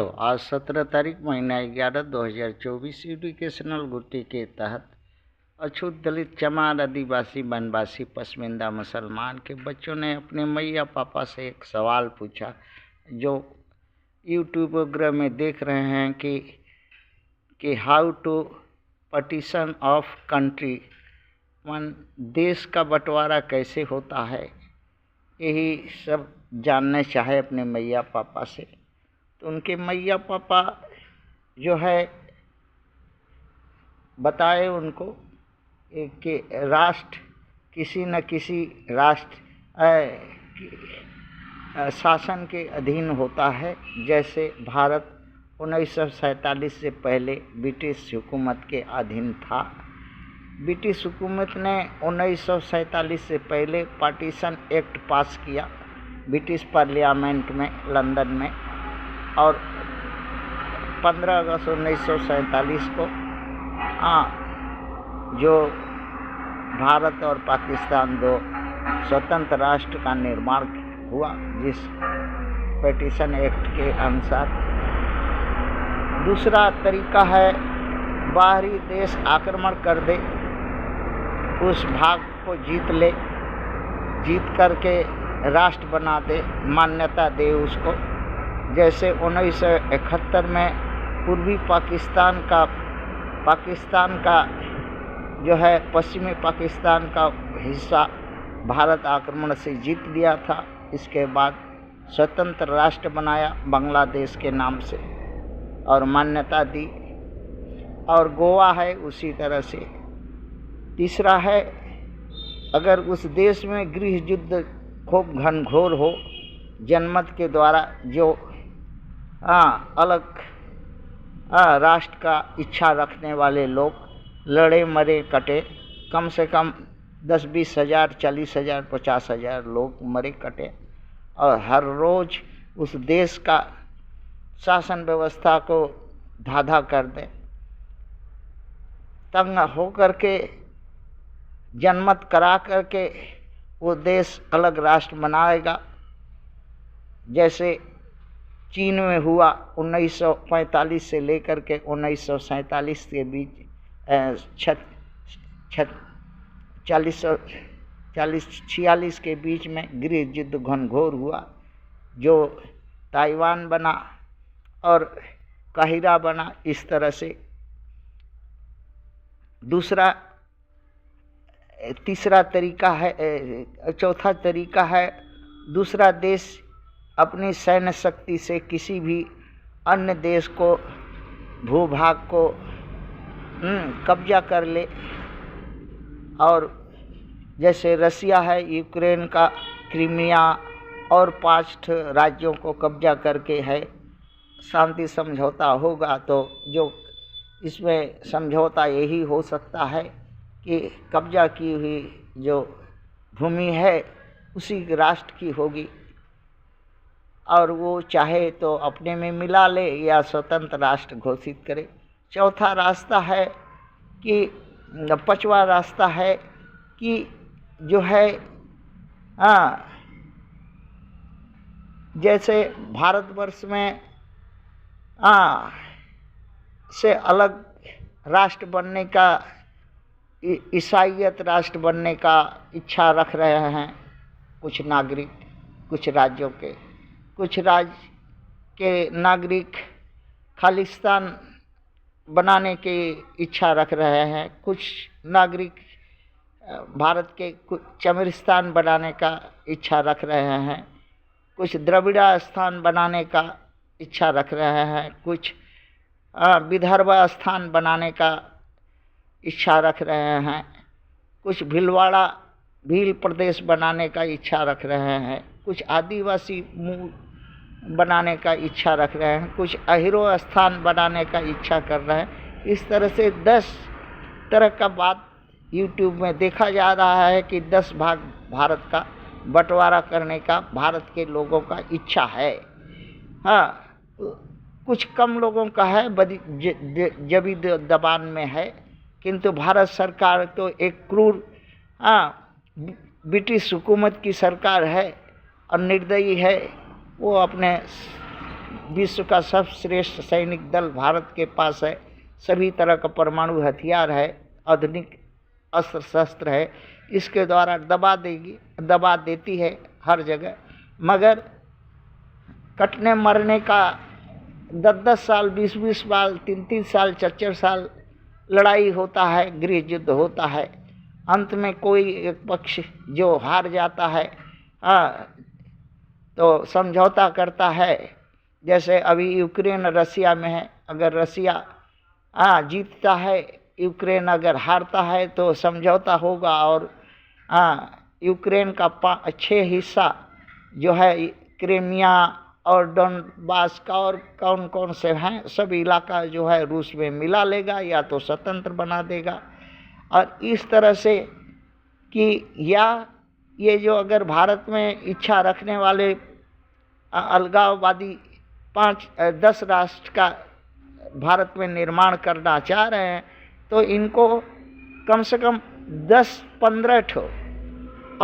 आज 17 तारीख महीना 11 2024 एजुकेशनल गुट्टी के तहत अछूत दलित चमार आदिवासी वनवासी पसमिंदा मुसलमान के बच्चों ने अपने मैया पापा से एक सवाल पूछा जो यूट्यूब वगैरह में देख रहे हैं कि how to partition of country, देश का बंटवारा कैसे होता है, यही सब जानने चाहे अपने मैया पापा से। तो उनके मैया पापा जो है बताए उनको कि राष्ट्र किसी न किसी राष्ट्र शासन के अधीन होता है। जैसे भारत 1947 से पहले ब्रिटिश हुकूमत के अधीन था। ब्रिटिश हुकूमत ने 1947 से पहले पार्टीशन एक्ट पास किया ब्रिटिश पार्लियामेंट में लंदन में, और 15 अगस्त 1947 को जो भारत और पाकिस्तान दो स्वतंत्र राष्ट्र का निर्माण हुआ, जिस पार्टीशन एक्ट के अनुसार। दूसरा तरीका है बाहरी देश आक्रमण कर दे, उस भाग को जीत करके राष्ट्र बना दे, मान्यता दे उसको। जैसे 1971 में पूर्वी पाकिस्तान का जो है पश्चिमी पाकिस्तान का हिस्सा भारत आक्रमण से जीत लिया था। इसके बाद स्वतंत्र राष्ट्र बनाया बांग्लादेश के नाम से और मान्यता दी, और गोवा है उसी तरह से। तीसरा है अगर उस देश में गृह युद्ध खूब घनघोर हो, जनमत के द्वारा जो अलग राष्ट्र का इच्छा रखने वाले लोग लड़े मरे कटे, कम से कम 10-20 हज़ार 40 हज़ार 50 हज़ार लोग मरे कटे, और हर रोज़ उस देश का शासन व्यवस्था को धाधा कर दे, तंग हो करके जनमत करा करके वो देश अलग राष्ट्र बनाएगा। जैसे चीन में हुआ 1945 से लेकर के 1947 के बीच 46 के बीच में गृह युद्ध घनघोर हुआ, जो ताइवान बना और काहिरा बना। इस तरह से तीसरा तरीका है, चौथा तरीका है दूसरा देश अपनी सैन्य शक्ति से किसी भी अन्य देश को भूभाग को कब्जा कर ले, और जैसे रसिया है यूक्रेन का क्रीमिया और 5 राज्यों को कब्जा करके है। शांति समझौता होगा तो जो इसमें समझौता यही हो सकता है कि कब्जा की हुई जो भूमि है उसी राष्ट्र की होगी, और वो चाहे तो अपने में मिला ले या स्वतंत्र राष्ट्र घोषित करे। चौथा रास्ता है कि पांचवा रास्ता है कि जो है जैसे भारतवर्ष में से अलग राष्ट्र बनने का, ईसाईयत राष्ट्र बनने का इच्छा रख रहे हैं कुछ नागरिक, कुछ राज्यों के। कुछ राज्य के नागरिक खालिस्तान बनाने की इच्छा रख रहे हैं, कुछ नागरिक भारत के चमरिस्तान बनाने का इच्छा रख रहे हैं, कुछ द्रविड़ा स्थान बनाने का इच्छा रख रहे हैं, कुछ विदर्भ स्थान बनाने का इच्छा रख रहे हैं, कुछ भील प्रदेश बनाने का इच्छा रख रहे हैं, कुछ आदिवासी मूल बनाने का इच्छा रख रहे हैं, कुछ अहिरो स्थान बनाने का इच्छा कर रहे हैं। इस तरह से 10 तरह का बात यूट्यूब में देखा जा रहा है कि 10 भाग भारत का बंटवारा करने का भारत के लोगों का इच्छा है। कुछ कम लोगों का है, जबी दबान में है, किंतु भारत सरकार तो एक क्रूर ब्रिटिश हुकूमत की सरकार है और निर्दयी है। वो अपने विश्व का सर्वश्रेष्ठ सैनिक दल भारत के पास है, सभी तरह का परमाणु हथियार है, आधुनिक अस्त्र शस्त्र है, इसके द्वारा दबा देती है हर जगह। मगर कटने मरने का 10-10 साल, 20-20 साल, 3-3 साल, 4-4 साल लड़ाई होता है, गृह युद्ध होता है। अंत में कोई एक पक्ष जो हार जाता है तो समझौता करता है। जैसे अभी यूक्रेन रसिया में है, अगर रसिया जीतता है, यूक्रेन अगर हारता है तो समझौता होगा और यूक्रेन का 6 हिस्सा जो है क्रीमिया और डोनबास का और कौन कौन से हैं सब इलाका जो है रूस में मिला लेगा या तो स्वतंत्र बना देगा। और इस तरह से कि या ये जो अगर भारत में इच्छा रखने वाले अलगाववादी 5-10 राष्ट्र का भारत में निर्माण करना चाह रहे हैं तो इनको कम से कम 10-15 ठो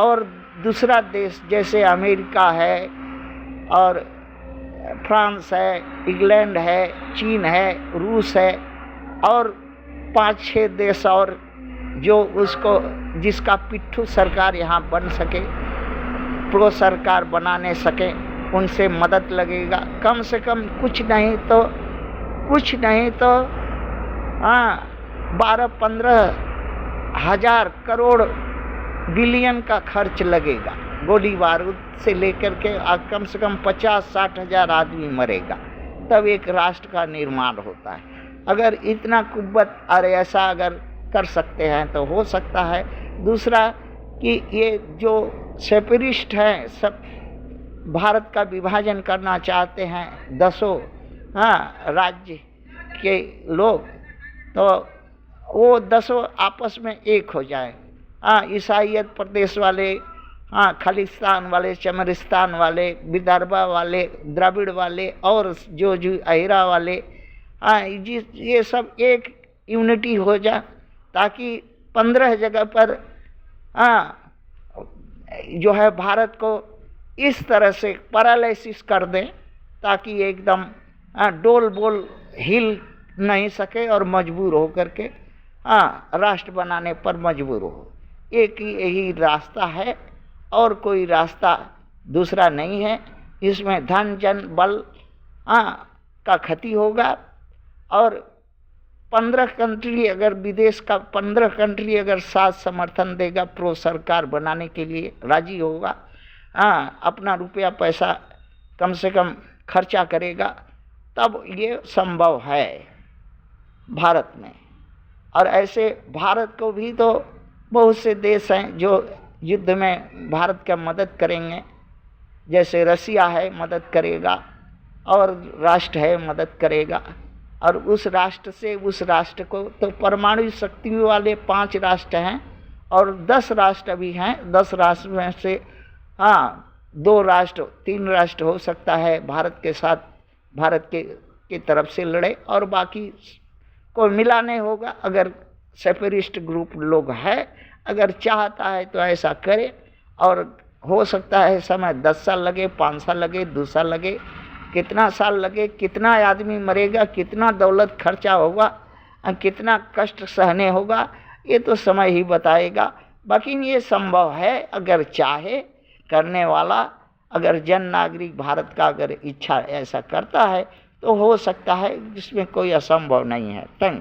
और दूसरा देश जैसे अमेरिका है और फ्रांस है, इंग्लैंड है, चीन है, रूस है और 5-6 देश और जो उसको जिसका पिट्ठू सरकार यहाँ बन सके, प्रो सरकार बनाने सके, उनसे मदद लगेगा। कम से कम कुछ नहीं तो 12-15 हजार करोड़ बिलियन का खर्च लगेगा। गोली बारूद से लेकर के कम से कम 50-60 हजार आदमी मरेगा, तब एक राष्ट्र का निर्माण होता है। अगर इतना कुव्वत और ऐसा अगर कर सकते हैं तो हो सकता है। दूसरा कि ये जो सेपरेटिस्ट हैं, सब भारत का विभाजन करना चाहते हैं 10 राज्य के लोग, तो वो 10 आपस में एक हो जाए। ईसाईयत प्रदेश वाले, खालिस्तान वाले, चमरिस्तान वाले, विदर्भा वाले, द्रविड़ वाले और जो अहिरा वाले, ये सब एक यूनिटी हो जाए ताकि 15 जगह पर जो है भारत को इस तरह से पैरालिसिस कर दें ताकि एकदम डोल बोल हिल नहीं सके और मजबूर हो करके राष्ट्र बनाने पर मजबूर हो। एक ही यही रास्ता है और कोई रास्ता दूसरा नहीं है। इसमें धन जन बल का क्षति होगा और 15 कंट्री अगर विदेश का 15 कंट्री अगर साथ समर्थन देगा, प्रो सरकार बनाने के लिए राजी होगा, अपना रुपया पैसा कम से कम खर्चा करेगा, तब ये संभव है भारत में। और ऐसे भारत को भी तो बहुत से देश हैं जो युद्ध में भारत का मदद करेंगे, जैसे रसिया है मदद करेगा और राष्ट्र है मदद करेगा। और उस राष्ट्र से उस राष्ट्र को तो परमाणु शक्ति वाले 5 राष्ट्र हैं और 10 राष्ट्र भी हैं। 10 राष्ट्र में से 2 राष्ट्र 3 राष्ट्र हो सकता है भारत के साथ, भारत के तरफ से लड़े और बाकी को मिलाने होगा। अगर सेपरेटिस्ट ग्रुप लोग है, अगर चाहता है तो ऐसा करे और हो सकता है समय 10 साल लगे, 5 साल लगे, 2 साल लगे, कितना साल लगे, कितना आदमी मरेगा, कितना दौलत खर्चा होगा, कितना कष्ट सहने होगा, ये तो समय ही बताएगा। बाकी ये संभव है अगर चाहे करने वाला, अगर जन नागरिक भारत का अगर इच्छा ऐसा करता है तो हो सकता है, जिसमें कोई असंभव नहीं है। थैंक्स।